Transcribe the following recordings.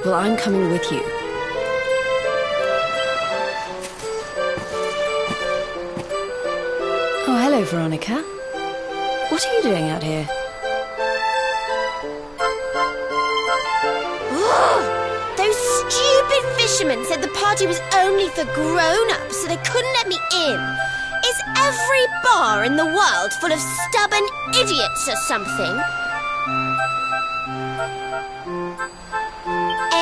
Well, I'm coming with you. Oh, hello, Veronica. What are you doing out here? Those stupid fishermen said the party was only for grown-ups, so they couldn't let me in. Is every bar in the world full of stubborn idiots or something?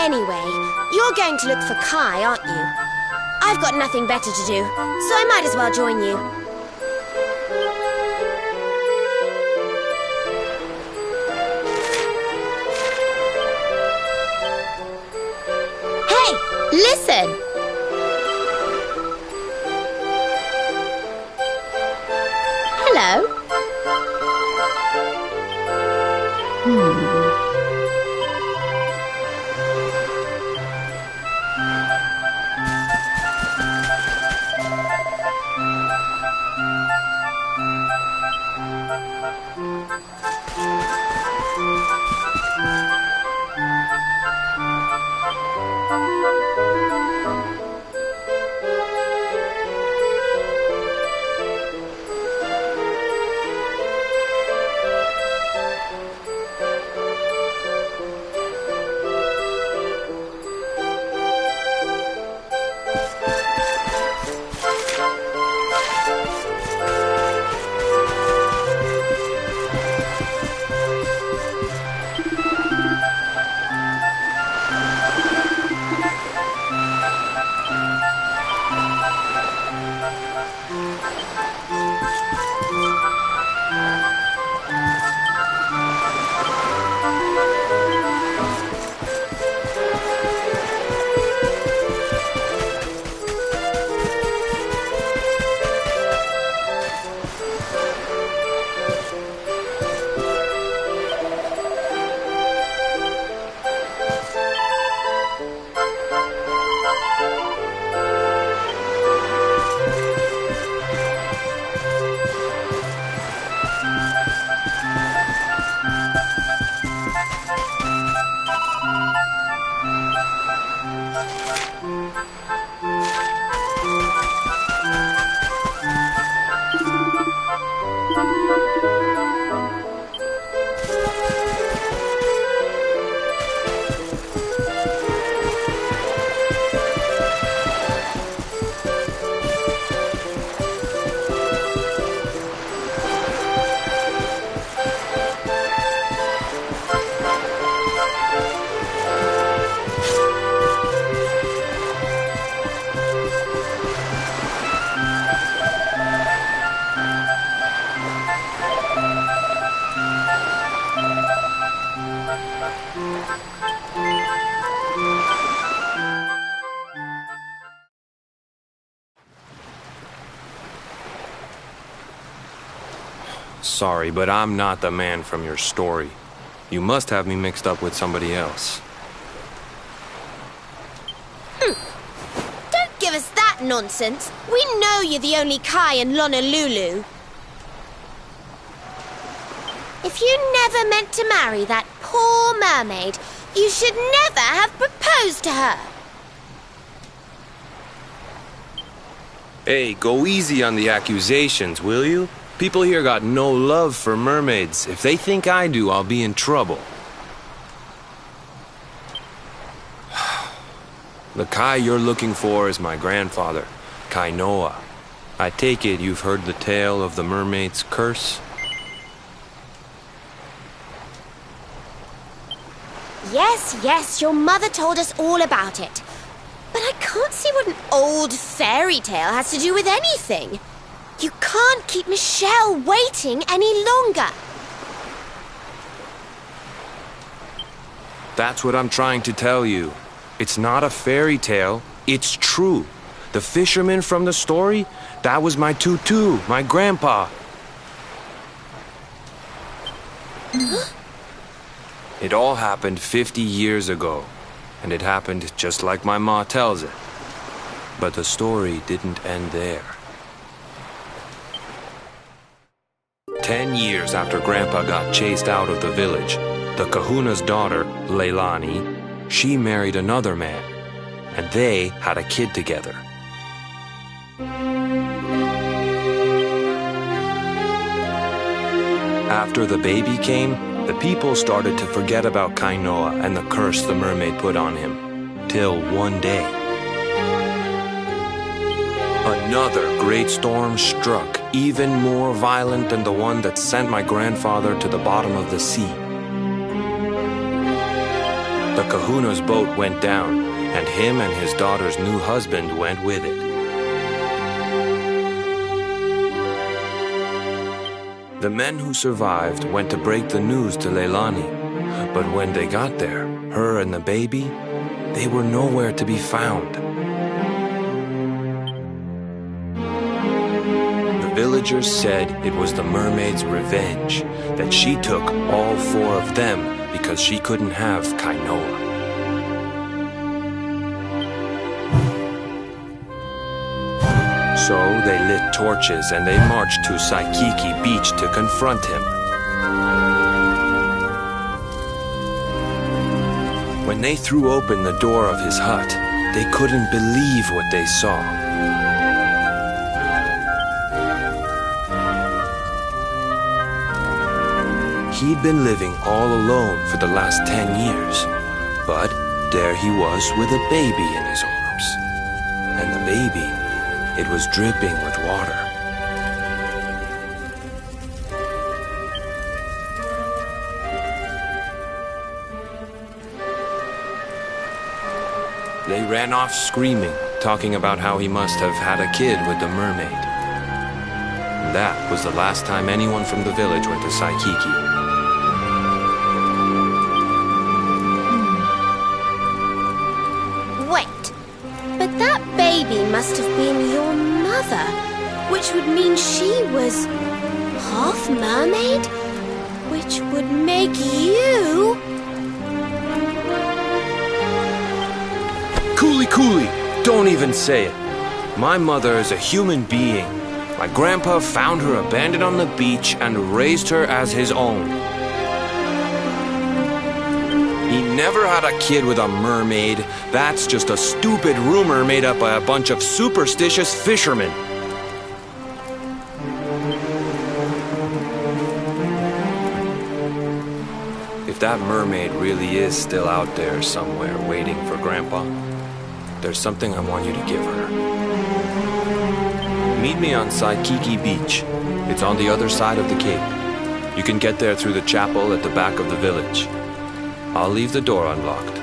Anyway, you're going to look for Kai, aren't you? I've got nothing better to do, so I might as well join you. Hey, listen! Hello? Sorry, but I'm not the man from your story. You must have me mixed up with somebody else. Don't give us that nonsense. We know you're the only Kai in Honolulu. If you never meant to marry that poor mermaid, you should never have proposed to her. Hey, go easy on the accusations, will you? People here got no love for mermaids. If they think I do, I'll be in trouble. The Kai you're looking for is my grandfather, Kainoa. I take it you've heard the tale of the mermaid's curse? Yes, your mother told us all about it. But I can't see what an old fairy tale has to do with anything. You can't keep Michelle waiting any longer. That's what I'm trying to tell you. It's not a fairy tale, it's true. The fisherman from the story, that was my tutu, my grandpa. It all happened 50 years ago, and it happened just like my ma tells it. But the story didn't end there. 10 years after Grandpa got chased out of the village, the kahuna's daughter, Leilani, she married another man, and they had a kid together. After the baby came, the people started to forget about Kainoa and the curse the mermaid put on him, till one day. Another great storm struck, even more violent than the one that sent my grandfather to the bottom of the sea. The kahuna's boat went down, and him and his daughter's new husband went with it. The men who survived went to break the news to Leilani, but when they got there, her and the baby, they were nowhere to be found. The villagers said it was the mermaid's revenge, that she took all four of them because she couldn't have Kainoa. So they lit torches and they marched to Saikiki Beach to confront him. When they threw open the door of his hut, they couldn't believe what they saw. He'd been living all alone for the last 10 years, but there he was with a baby in his arms. And the baby, it was dripping with water. They ran off screaming, talking about how he must have had a kid with the mermaid. And that was the last time anyone from the village went to Saikiki. Wait, but that baby must have been your mother, which would mean she was half mermaid, which would make you... Cooley, don't even say it. My mother is a human being. My grandpa found her abandoned on the beach and raised her as his own. He never had a kid with a mermaid. That's just a stupid rumor made up by a bunch of superstitious fishermen. If that mermaid really is still out there somewhere waiting for Grandpa, there's something I want you to give her. Meet me on Saikiki Beach. It's on the other side of the cape. You can get there through the chapel at the back of the village. I'll leave the door unlocked.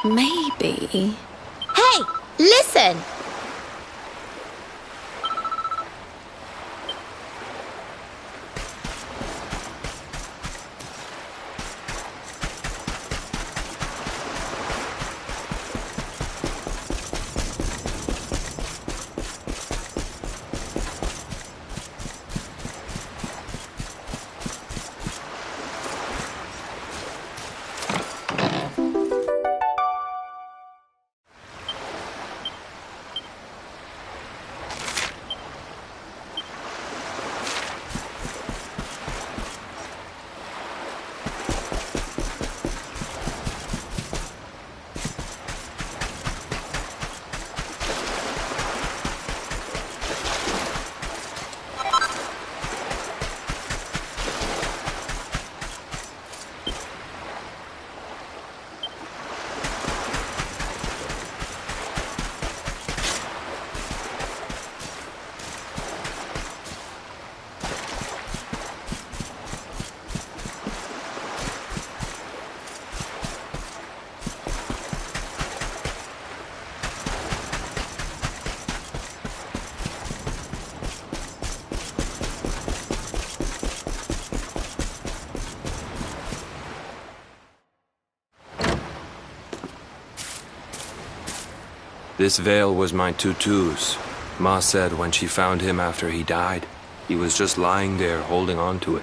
Maybe. Hey, listen! This veil was my tutu's. Ma said when she found him after he died, he was just lying there holding on to it.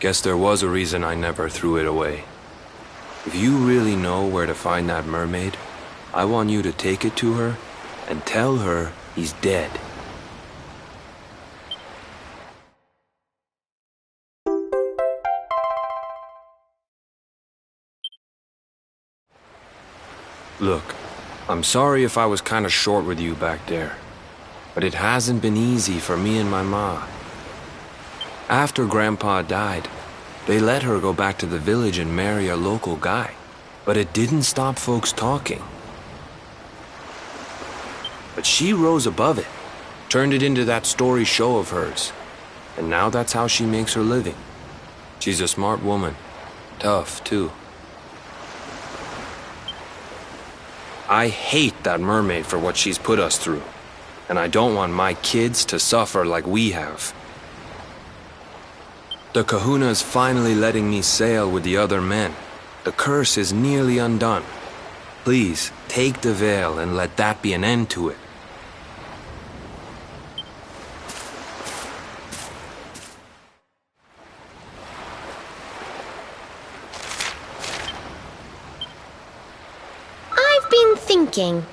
Guess there was a reason I never threw it away. If you really know where to find that mermaid, I want you to take it to her and tell her he's dead. Look, I'm sorry if I was kinda short with you back there, but it hasn't been easy for me and my ma. After Grandpa died, they let her go back to the village and marry a local guy, but it didn't stop folks talking. But she rose above it, turned it into that story show of hers, and now that's how she makes her living. She's a smart woman, tough too. I hate that mermaid for what she's put us through, and I don't want my kids to suffer like we have. The kahuna's finally letting me sail with the other men. The curse is nearly undone. Please, take the veil and let that be an end to it. I've been thinking.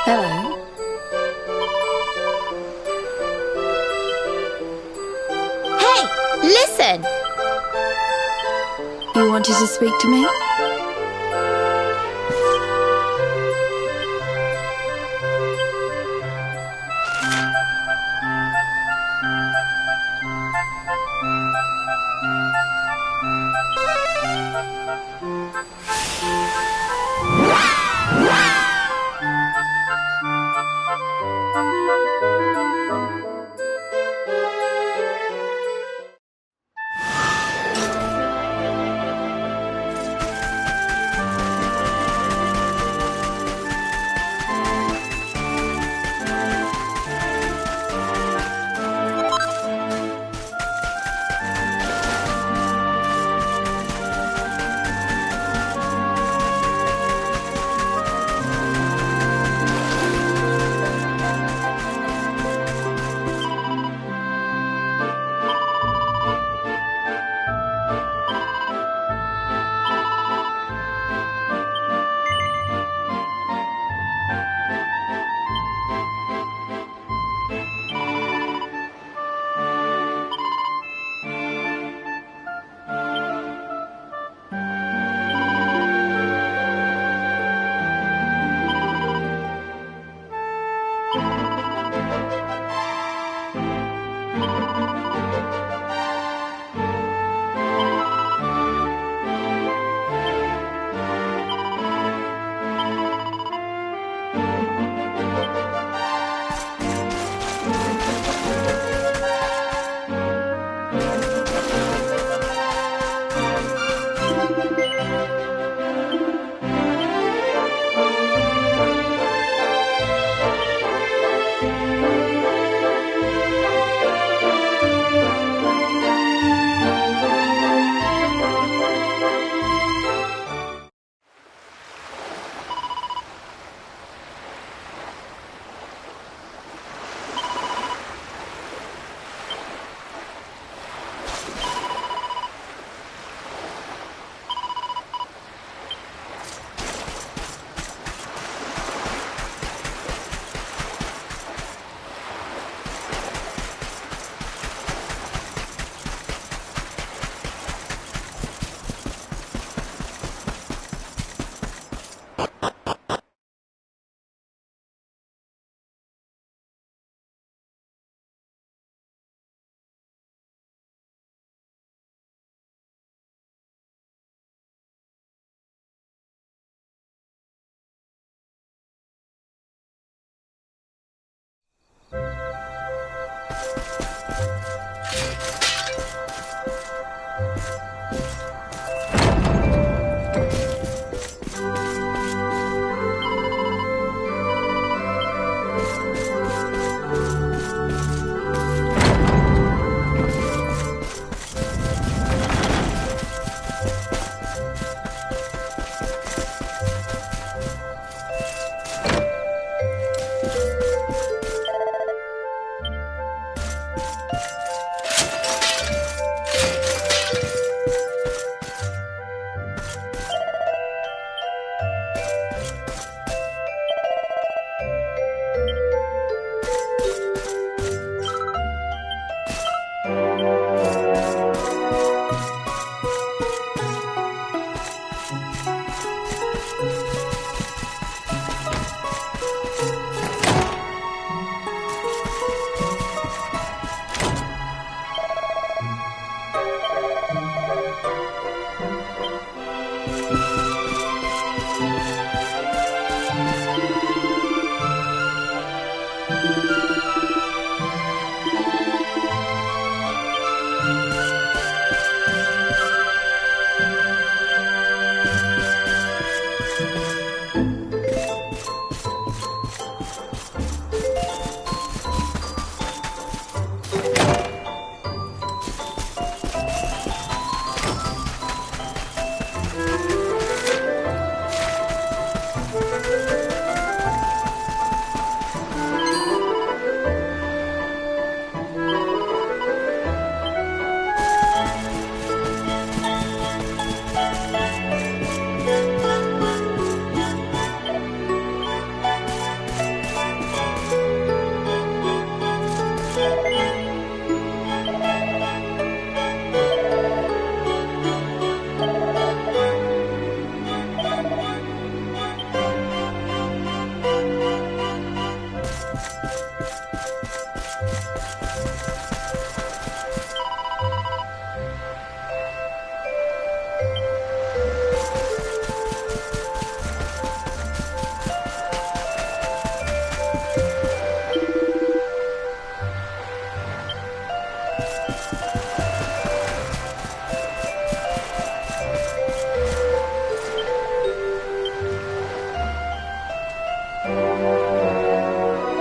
Hello. Hey, listen! You wanted to speak to me?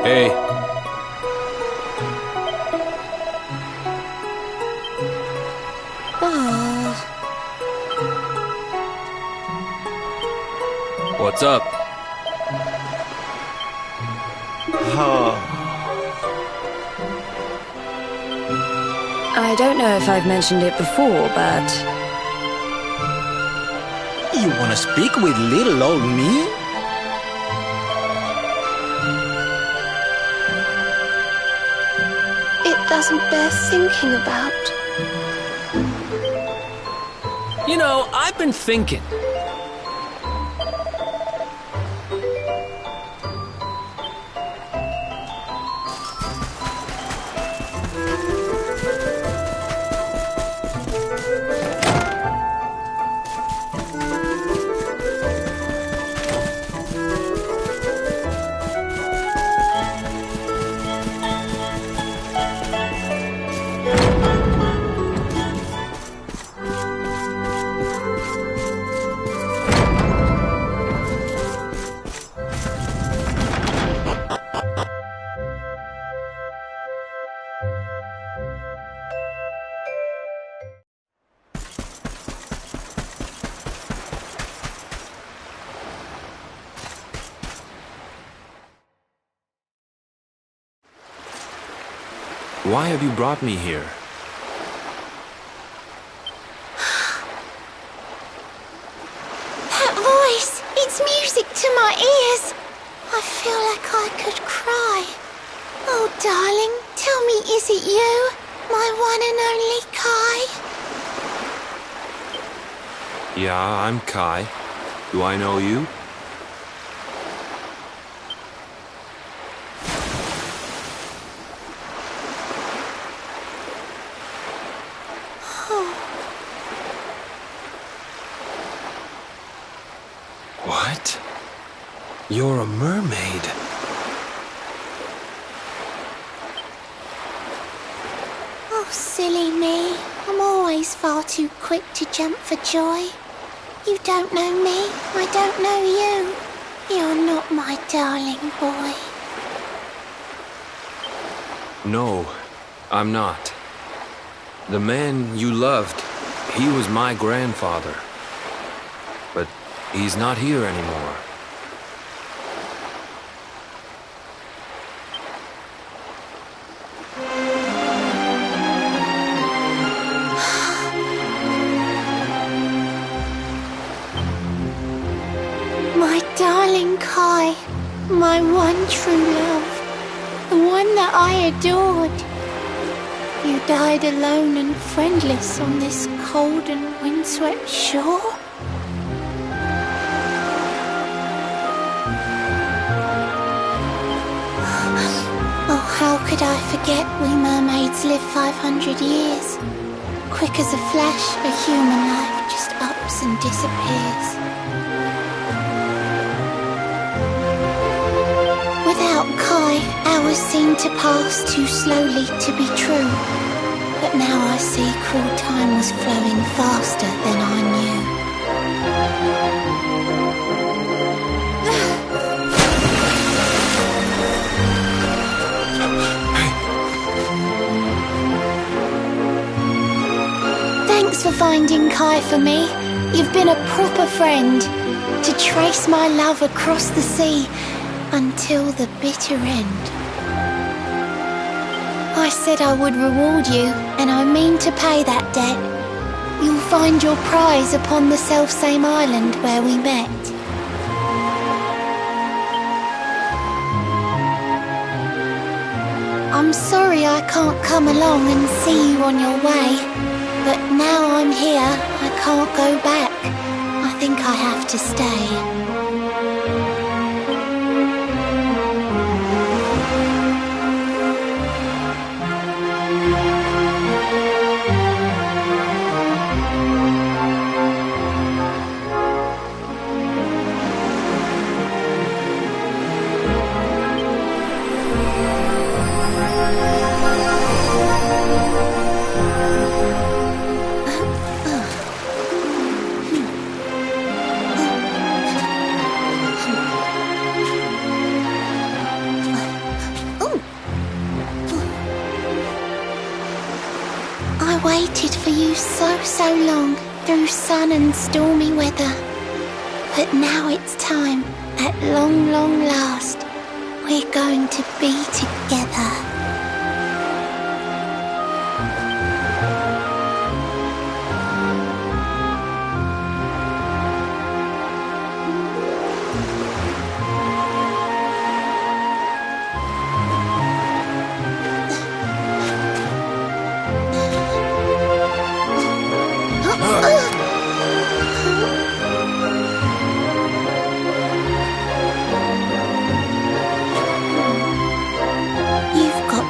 Hey. What's up? I don't know if I've mentioned it before, but You wanna speak with little old me? It doesn't bear thinking about. You know, I've been thinking. Why have you brought me here? That voice! It's music to my ears! I feel like I could cry. Oh, darling, tell me, is it you? My one and only Kai? Yeah, I'm Kai. Do I know you? What? You're a mermaid. Oh, silly me. I'm always far too quick to jump for joy. You don't know me, I don't know you. You're not my darling boy. No, I'm not. The man you loved, he was my grandfather. But he's not here anymore. My darling Kai, my one true love, the one that I adored. You died alone and friendless on this cold and windswept shore? Oh, how could I forget we mermaids live 500 years? Quick as a flash, a human life just ups and disappears. Without Kai, hours seem to pass too slowly to be true. But now I see cruel time was flowing faster than I knew. Thanks for finding Kai for me. You've been a proper friend. To trace my love across the sea until the bitter end. I said I would reward you, and I mean to pay that debt. You'll find your prize upon the selfsame island where we met. I'm sorry I can't come along and see you on your way, but now I'm here, I can't go back. I think I have to stay. waited for you so long through sun and stormy weather. But now it's time, at long last, we're going to be together.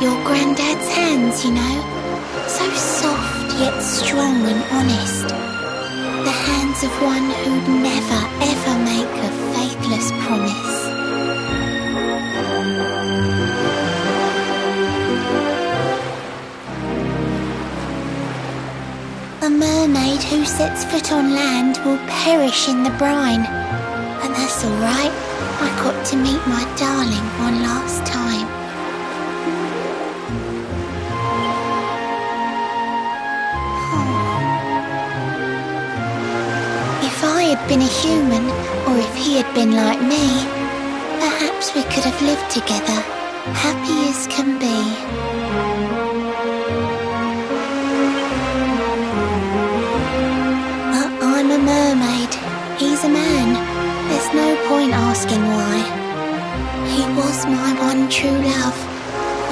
Your granddad's hands, you know. So soft yet strong and honest. The hands of one who'd never ever make a faithless promise. A mermaid who sets foot on land will perish in the brine. But that's alright. I got to meet my darling one last time. If I had been a human, or if he had been like me, perhaps we could have lived together, happy as can be. But I'm a mermaid, he's a man. There's no point asking why. He was my one true love,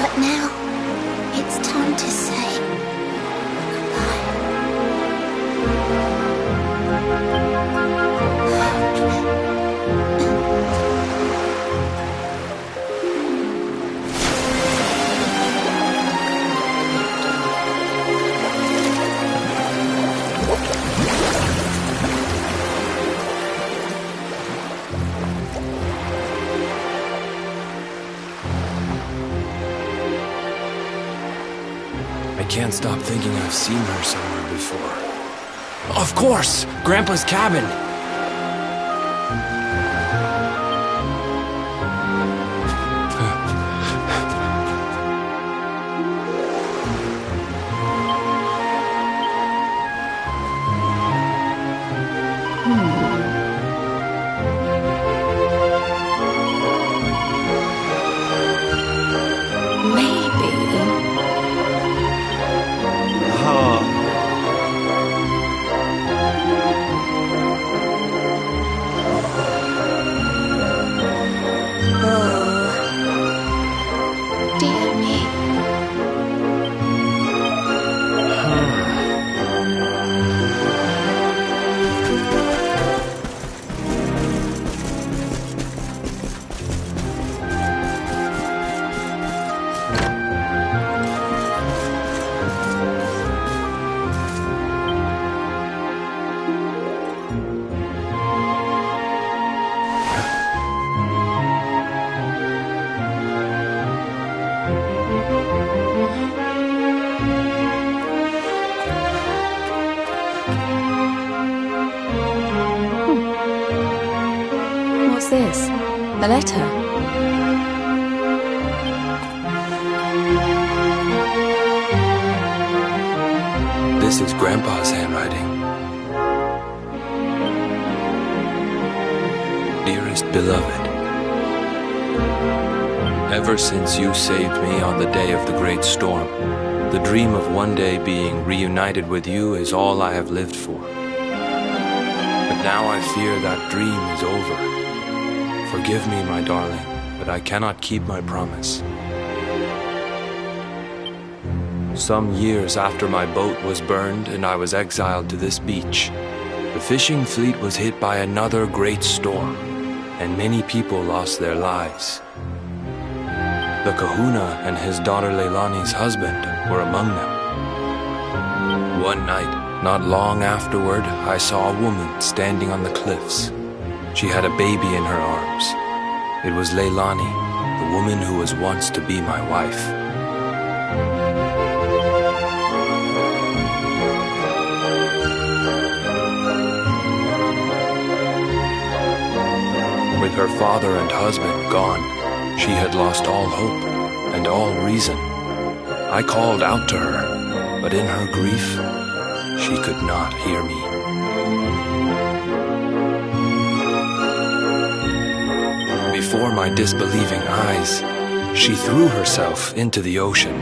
but now it's time to say goodbye. I can't stop thinking I've seen her somewhere before. Of course! Grandpa's cabin! What's this? A letter? This is Grandpa's handwriting. Dearest beloved, ever since you saved me on the day of the great storm, the dream of one day being reunited with you is all I have lived for. But now I fear that dream is over. Forgive me, my darling, but I cannot keep my promise. Some years after my boat was burned and I was exiled to this beach, the fishing fleet was hit by another great storm, and many people lost their lives. The kahuna and his daughter Leilani's husband were among them. One night, not long afterward, I saw a woman standing on the cliffs. She had a baby in her arms. It was Leilani, the woman who was once to be my wife. With her father and husband gone, she had lost all hope and all reason. I called out to her, but in her grief, she could not hear me. Before my disbelieving eyes, she threw herself into the ocean.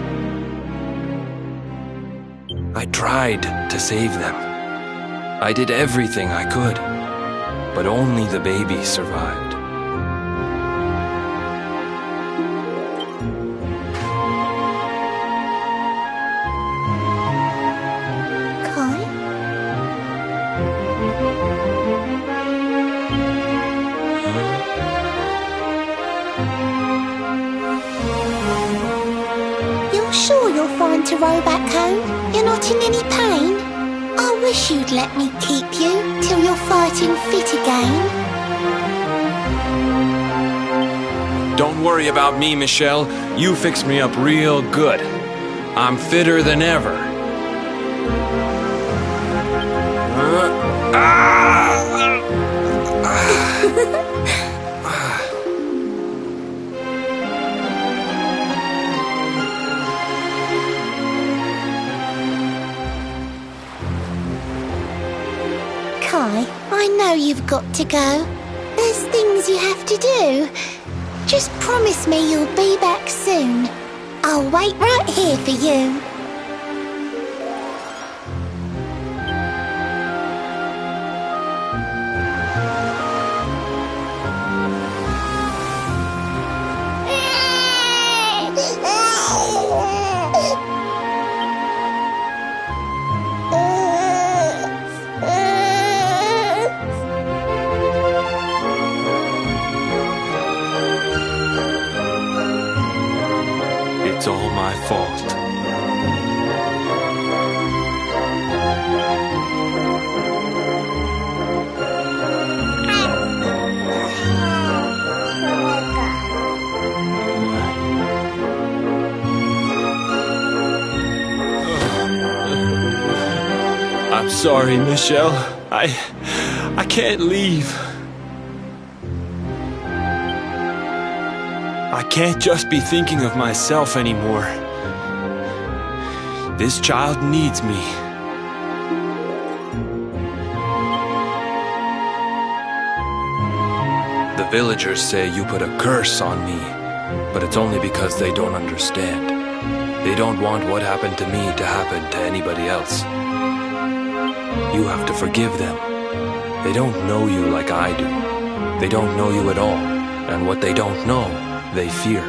I tried to save them. I did everything I could, but only the baby survived. To row back home? You're not in any pain? I wish you'd let me keep you till you're fighting fit again. Don't worry about me, Michelle. You fixed me up real good. I'm fitter than ever. I know you've got to go. There's things you have to do. Just promise me you'll be back soon. I'll wait right here for you. It's all my fault. I'm sorry, Michelle. I can't leave. I can't just be thinking of myself anymore. This child needs me. The villagers say you put a curse on me, but it's only because they don't understand. They don't want what happened to me to happen to anybody else. You have to forgive them. They don't know you like I do. They don't know you at all, and what they don't know, they fear.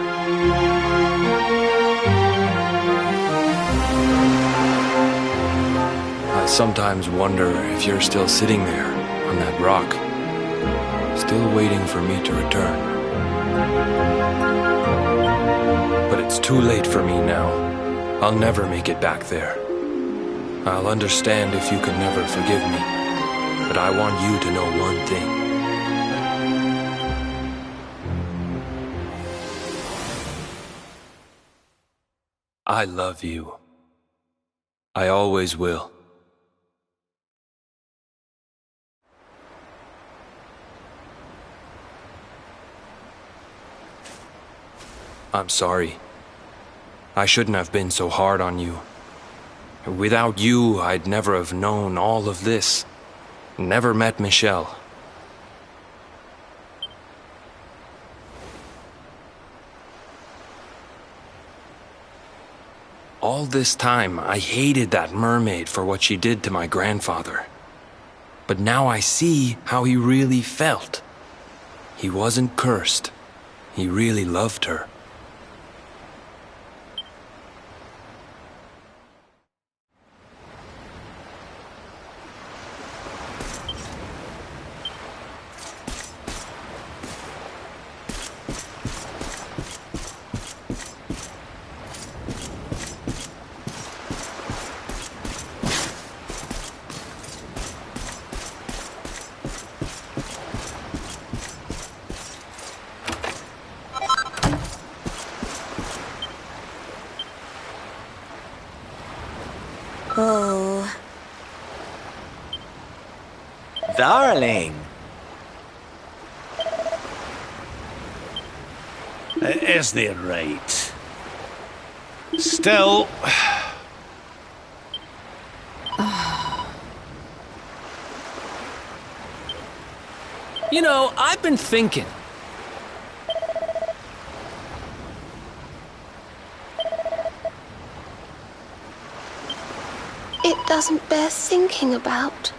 I sometimes wonder if you're still sitting there on that rock, still waiting for me to return. But it's too late for me now. I'll never make it back there. I'll understand if you can never forgive me, but I want you to know one thing. I love you. I always will. I'm sorry. I shouldn't have been so hard on you. Without you, I'd never have known all of this. Never met Michelle. All this time, I hated that mermaid for what she did to my grandfather. But now I see how he really felt. He wasn't cursed. He really loved her. Oh. Darling. Isn't it right? Still, You know, I've been thinking. It doesn't bear thinking about.